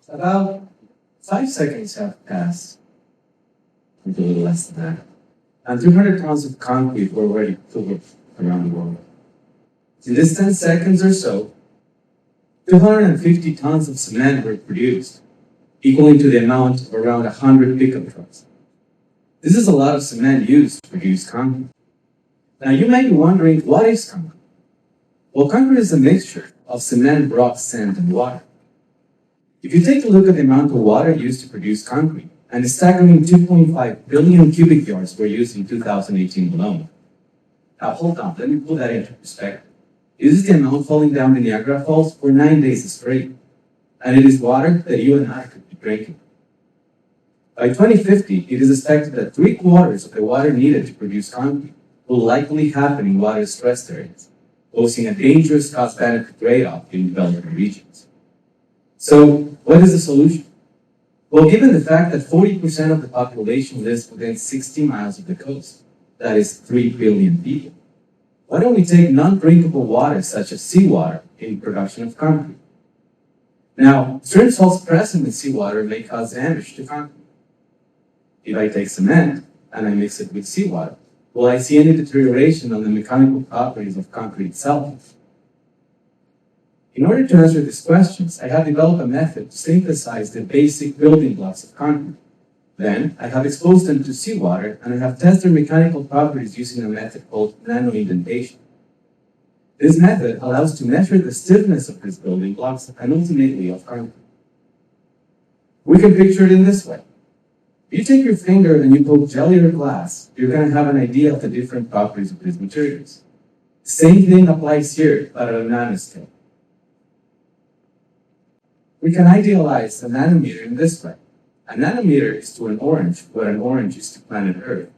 About 5 seconds have passed, maybe a little less than that, and 200 tons of concrete were already poured around the world. In this 10 seconds or so, 250 tons of cement were produced, equaling to the amount of around 100 pickup trucks. This is a lot of cement used to produce concrete. Now you might be wondering, what is concrete? Well, concrete is a mixture of cement, rock, sand, and water. If you take a look at the amount of water used to produce concrete, and the staggering 2.5 billion cubic yards were used in 2018 alone. Now hold on, let me put that into perspective. This is the amount falling down the Niagara Falls for 9 days straight, and it is water that you and I could be drinking. By 2050, it is expected that 3/4 of the water needed to produce concrete will likely happen in water-stressed areas, posing a dangerous cost-benefit trade-off in developing regions. So, what is the solution? Well, given the fact that 40% of the population lives within 60 miles of the coast, that is 3 billion people, why don't we take non-drinkable water such as seawater in production of concrete? Now, certain salts present in seawater may cause damage to concrete. If I take cement and I mix it with seawater, will I see any deterioration on the mechanical properties of concrete itself? In order to answer these questions, I have developed a method to synthesize the basic building blocks of concrete. Then, I have exposed them to seawater and I have tested mechanical properties using a method called nanoindentation. This method allows to measure the stiffness of these building blocks and ultimately of concrete. We can picture it in this way. If you take your finger and you poke jelly or glass, you're going to have an idea of the different properties of these materials. The same thing applies here, but at a nanoscale. We can idealize a nanometer in this way. A nanometer is to an orange what an orange is to planet Earth,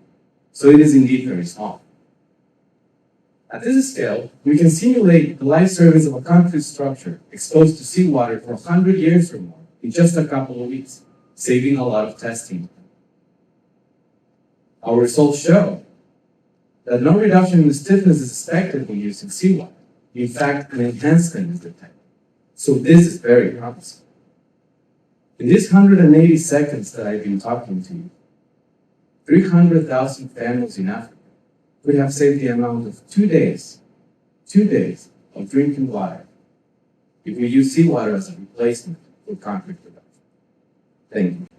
so it is indeed very small. At this scale, we can simulate the life service of a concrete structure exposed to seawater for 100 years or more in just a couple of weeks, saving a lot of testing. Our results show that no reduction in the stiffness is expected when using seawater. In fact, an enhancement is detected. So this is very promising. In these 180 seconds that I've been talking to you, 300,000 families in Africa could have saved the amount of 2 days of drinking water if we use seawater as a replacement for concrete production. Thank you.